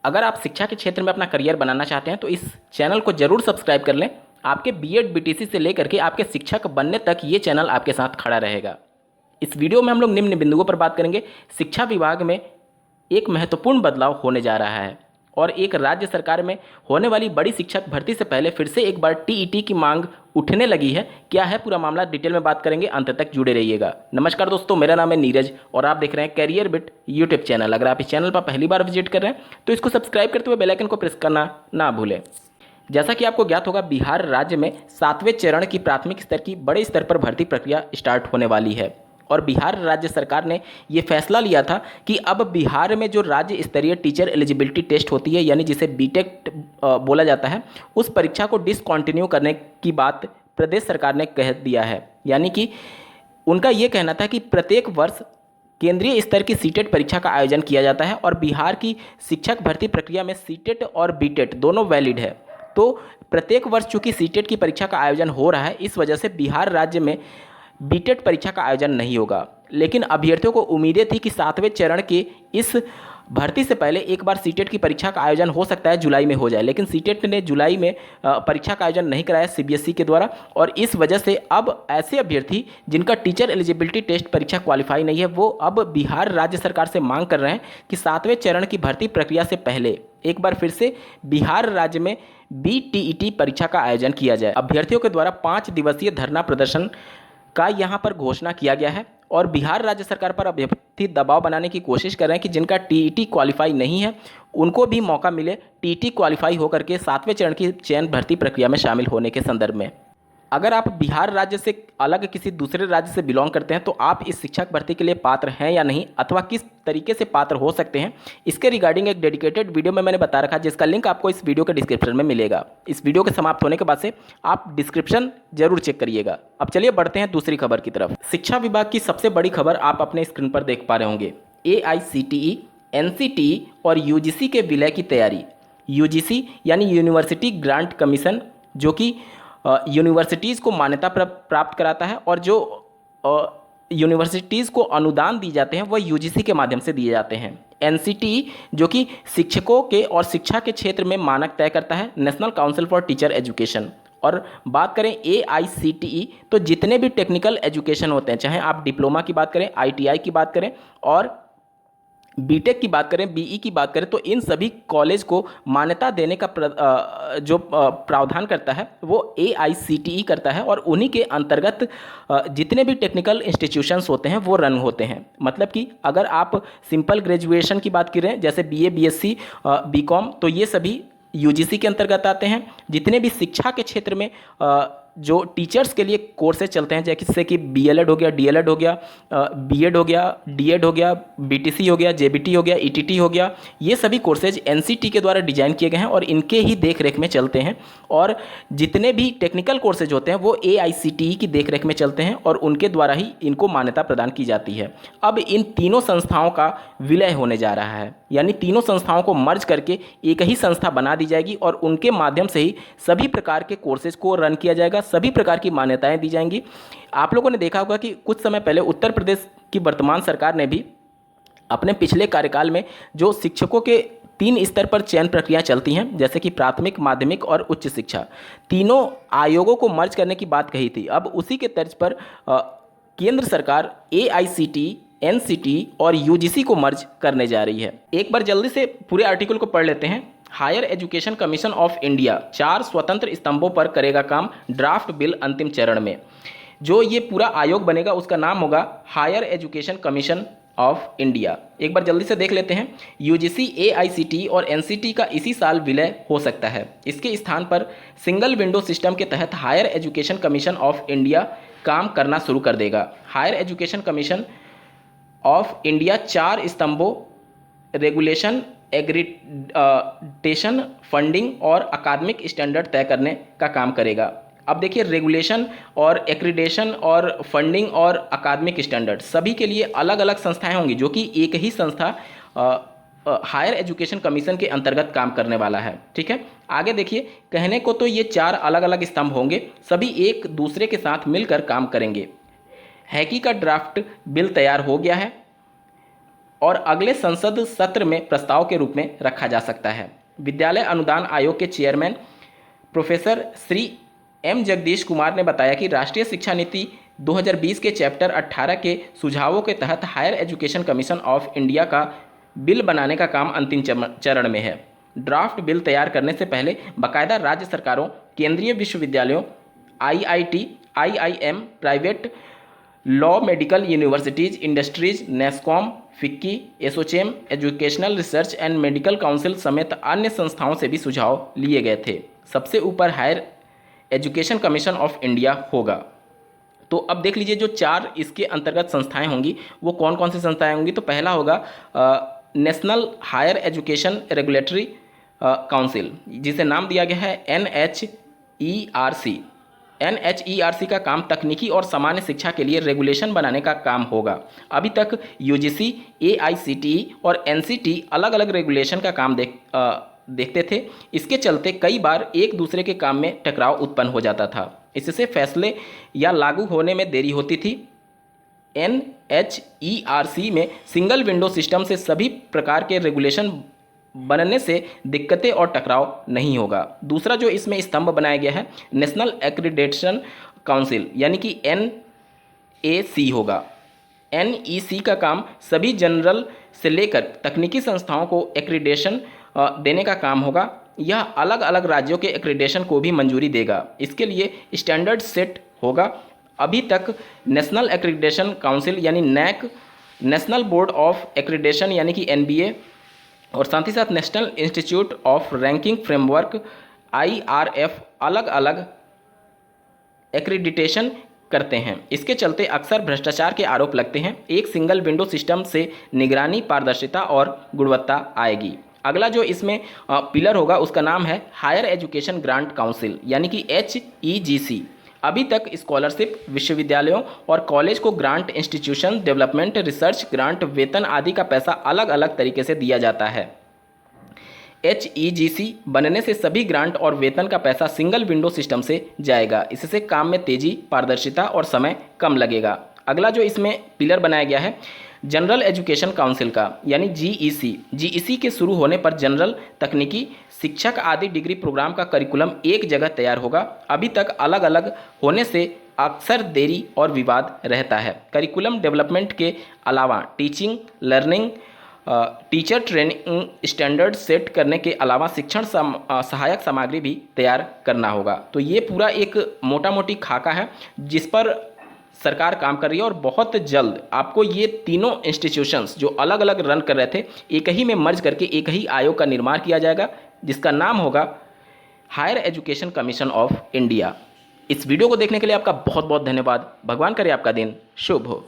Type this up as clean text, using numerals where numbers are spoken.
अगर आप शिक्षा के क्षेत्र में अपना करियर बनाना चाहते हैं तो इस चैनल को जरूर सब्सक्राइब कर लें। आपके बीएड बीटीसी से लेकर के आपके शिक्षक बनने तक ये चैनल आपके साथ खड़ा रहेगा। इस वीडियो में हम लोग निम्न बिंदुओं पर बात करेंगे। शिक्षा विभाग में एक महत्वपूर्ण बदलाव होने जा रहा है और एक राज्य सरकार में होने वाली बड़ी शिक्षक भर्ती से पहले फिर से एक बार टीईटी की मांग उठने लगी है। क्या है पूरा मामला, डिटेल में बात करेंगे, अंत तक जुड़े रहिएगा। नमस्कार दोस्तों, मेरा नाम है नीरज और आप देख रहे हैं करियर बिट यूट्यूब चैनल। अगर आप इस चैनल पर पहली बार विजिट कर रहे हैं तो इसको सब्सक्राइब करते हुए बेल आइकन को प्रेस करना ना भूलें। जैसा कि आपको ज्ञात होगा, बिहार राज्य में 7वें चरण की प्राथमिक स्तर की बड़े स्तर पर भर्ती प्रक्रिया स्टार्ट होने वाली है और बिहार राज्य सरकार ने ये फैसला लिया था कि अब बिहार में जो राज्य स्तरीय टीचर एलिजिबिलिटी टेस्ट होती है, यानी जिसे बीटेक बोला जाता है, उस परीक्षा को डिसकंटिन्यू करने की बात प्रदेश सरकार ने कह दिया है। यानी कि उनका ये कहना था कि प्रत्येक वर्ष केंद्रीय स्तर की सीटेट परीक्षा का आयोजन किया जाता है और बिहार की शिक्षक भर्ती प्रक्रिया में सीटेट और बीटेट दोनों वैलिड है। तो प्रत्येक वर्ष चूंकि सीटेट की परीक्षा का आयोजन हो रहा है, इस वजह से बिहार राज्य में बीटेट परीक्षा का आयोजन नहीं होगा। लेकिन अभ्यर्थियों को उम्मीदें थी कि 7वें चरण के इस भर्ती से पहले एक बार सीटेट की परीक्षा का आयोजन हो सकता है जुलाई में हो जाए, लेकिन सीटेट ने जुलाई में परीक्षा का आयोजन नहीं कराया सीबीएसई के द्वारा और इस वजह से अब ऐसे अभ्यर्थी जिनका टीचर एलिजिबिलिटी टेस्ट परीक्षा क्वालिफाई नहीं है, वो अब बिहार राज्य सरकार से मांग कर रहे हैं कि 7वें चरण की भर्ती प्रक्रिया से पहले एक बार फिर से बिहार राज्य में बीटीईटी परीक्षा का आयोजन किया जाए। अभ्यर्थियों के द्वारा 5 दिवसीय धरना प्रदर्शन का यहाँ पर घोषणा किया गया है और बिहार राज्य सरकार पर अभ्यर्थी दबाव बनाने की कोशिश कर रहे हैं कि जिनका टीईटी क्वालिफाई नहीं है उनको भी मौका मिले टीईटी क्वालिफाई होकर के 7वें चरण की चयन भर्ती प्रक्रिया में शामिल होने के संदर्भ में। अगर आप बिहार राज्य से अलग किसी दूसरे राज्य से बिलोंग करते हैं तो आप इस शिक्षक भर्ती के लिए पात्र हैं या नहीं, अथवा किस तरीके से पात्र हो सकते हैं, इसके रिगार्डिंग एक डेडिकेटेड वीडियो में मैंने बता रखा है, जिसका लिंक आपको इस वीडियो के डिस्क्रिप्शन में मिलेगा। इस वीडियो के समाप्त होने के बाद से आप डिस्क्रिप्शन जरूर चेक करिएगा। अब चलिए बढ़ते हैं दूसरी खबर की तरफ। शिक्षा विभाग की सबसे बड़ी खबर आप अपने स्क्रीन पर देख पा रहे होंगे। AICTE, NCTE और UGC के विलय की तैयारी। UGC यानी यूनिवर्सिटी ग्रांट कमीशन, जो कि यूनिवर्सिटीज़ को मान्यता प्राप्त कराता है और जो यूनिवर्सिटीज़ को अनुदान दिए जाते हैं वह यूजीसी के माध्यम से दिए जाते हैं। एनसीटीई जो कि शिक्षकों के और शिक्षा के क्षेत्र में मानक तय करता है, national council for teacher education. और बात करें AICTE तो जितने भी टेक्निकल एजुकेशन होते हैं, चाहे आप डिप्लोमा की बात करें, ITI की बात करें और बीटेक की बात करें, BE की बात करें, तो इन सभी कॉलेज को मान्यता देने का जो प्रावधान करता है वो AICTE करता है और उन्हीं के अंतर्गत जितने भी टेक्निकल इंस्टीट्यूशंस होते हैं वो रन होते हैं। मतलब कि अगर आप सिंपल ग्रेजुएशन की बात करें, जैसे BA, BSc, BCom, तो ये सभी UGC के अंतर्गत आते हैं। जितने भी शिक्षा के क्षेत्र में जो टीचर्स के लिए कोर्सेज चलते हैं, जैसे कि BLED हो गया, DLED हो गया, BEd हो गया, DEd हो गया, BTC हो गया, JBT हो गया, ETT हो गया, ये सभी कोर्सेज NCT के द्वारा डिजाइन किए गए हैं और इनके ही देखरेख में चलते हैं। और जितने भी टेक्निकल कोर्सेज होते हैं वो AICTE की देखरेख में चलते हैं और उनके द्वारा ही इनको मान्यता प्रदान की जाती है। अब इन तीनों संस्थाओं का विलय होने जा रहा है, यानी तीनों संस्थाओं को मर्ज करके एक ही संस्था बना दी जाएगी और उनके माध्यम से ही सभी प्रकार के कोर्सेज को रन किया जाएगा, सभी प्रकार की मान्यताएं दी जाएंगी। आप लोगों ने देखा होगा कि कुछ समय पहले उत्तर प्रदेश की वर्तमान सरकार ने भी अपने पिछले कार्यकाल में जो शिक्षकों के 3 स्तर पर चयन प्रक्रिया चलती हैं, जैसे कि प्राथमिक, माध्यमिक और उच्च शिक्षा, तीनों आयोगों को मर्ज करने की बात कही थी। अब उसी के तर्ज पर केंद्र सरकार AICTE, NCTE और UGC को मर्ज करने जा रही है। एक बार जल्दी से पूरे आर्टिकल को पढ़ लेते हैं। Higher education commission of India 4 स्वतंत्र स्तंभों पर करेगा काम, ड्राफ्ट बिल अंतिम चरण में। जो ये पूरा आयोग बनेगा उसका नाम होगा higher education commission of India. एक बार जल्दी से देख लेते हैं। UGC, AICTE और NCTE का इसी साल विलय हो सकता है। इसके स्थान पर सिंगल विंडो सिस्टम के तहत higher education commission of India काम करना शुरू कर देगा। Higher education commission of India 4 स्तंभों, रेगुलेशन, एग्रीडेशन, फंडिंग और अकादमिक स्टैंडर्ड तय करने का काम करेगा। अब देखिए, रेगुलेशन और एक्रीडेशन और फंडिंग और अकादमिक स्टैंडर्ड सभी के लिए अलग अलग संस्थाएं होंगी, जो कि एक ही संस्था हायर एजुकेशन कमीशन के अंतर्गत काम करने वाला है। ठीक है, आगे देखिए, कहने को तो ये 4 अलग अलग स्तंभ होंगे, सभी एक दूसरे के साथ मिलकर काम करेंगे। हैकी का ड्राफ्ट बिल तैयार हो गया है। और अगले संसद सत्र में प्रस्ताव के रूप में रखा जा सकता है। विद्यालय अनुदान आयोग के chairman professor Shri M Jagdish Kumar ने बताया कि राष्ट्रीय शिक्षा नीति 2020 के चैप्टर 18 के सुझावों के तहत higher education commission of India का बिल बनाने का काम अंतिम चरण में है। ड्राफ्ट बिल तैयार करने से पहले बाकायदा राज्य सरकारों, केंद्रीय विश्वविद्यालयों, IIT, IIM, private law, medical universities, industries, NASSCOM, FICCI, ASSOCHAM, educational research and medical council समेत अन्य संस्थाओं से भी सुझाव लिए गए थे। सबसे ऊपर higher education commission of India होगा। तो अब देख लीजिए जो 4 इसके अंतर्गत संस्थाएं होंगी वो कौन कौन सी संस्थाएं होंगी। तो पहला होगा national higher education regulatory council, जिसे नाम दिया गया है NHERC। NHERC का काम तकनीकी और सामान्य शिक्षा के लिए रेगुलेशन बनाने का काम होगा। अभी तक UGC, AICTE और NCT अलग अलग रेगुलेशन का काम देखते थे। इसके चलते कई बार एक दूसरे के काम में टकराव उत्पन्न हो जाता था। इससे फैसले या लागू होने में देरी होती थी। NHERC में सिंगल विंडो सिस्टम से सभी प्रकार के रेगुलेशन बनने से दिक्कतें और टकराव नहीं होगा। दूसरा जो इसमें स्तंभ बनाया गया है नेशनल एक्रीडेशन काउंसिल यानी कि NAC होगा। NEC का काम सभी जनरल से लेकर तकनीकी संस्थाओं को एक्रीडेशन देने का काम होगा। यह अलग अलग राज्यों के एक्रीडेशन को भी मंजूरी देगा। इसके लिए स्टैंडर्ड सेट होगा। अभी तक नेशनल एक्रीडेशन काउंसिल यानी NAC, national board of accreditation यानी कि NBA और साथ ही साथ national institute of ranking framework IRF अलग अलग एक्रीडिटेशन करते हैं। इसके चलते अक्सर भ्रष्टाचार के आरोप लगते हैं। एक सिंगल विंडो सिस्टम से निगरानी, पारदर्शिता और गुणवत्ता आएगी। अगला जो इसमें पिलर होगा उसका नाम है हायर एजुकेशन ग्रांट काउंसिल यानी कि HEGC। अभी तक स्कॉलरशिप, विश्वविद्यालयों और कॉलेज को grant, institution development, research grant, वेतन आदि का पैसा अलग अलग तरीके से दिया जाता है। HEGC बनने से सभी ग्रांट और वेतन का पैसा सिंगल विंडो सिस्टम से जाएगा। इससे काम में तेजी, पारदर्शिता और समय कम लगेगा। अगला जो इसमें पिलर बनाया गया है जनरल एजुकेशन काउंसिल का यानी GEC के शुरू होने पर जनरल, तकनीकी, शिक्षक आदि डिग्री प्रोग्राम का करिकुलम एक जगह तैयार होगा। अभी तक अलग अलग होने से अक्सर देरी और विवाद रहता है। करिकुलम डेवलपमेंट के अलावा teaching, learning, teacher training standard set करने के अलावा शिक्षण सहायक सामग्री भी तैयार करना होगा। तो ये पूरा एक मोटा मोटी खाका है जिस पर सरकार काम कर रही है और बहुत जल्द आपको ये तीनों इंस्टीट्यूशंस जो अलग अलग रन कर रहे थे एक ही में मर्ज करके एक ही आयोग का निर्माण किया जाएगा जिसका नाम होगा higher education commission of India. इस वीडियो को देखने के लिए आपका बहुत बहुत धन्यवाद। भगवान करे आपका दिन शुभ हो।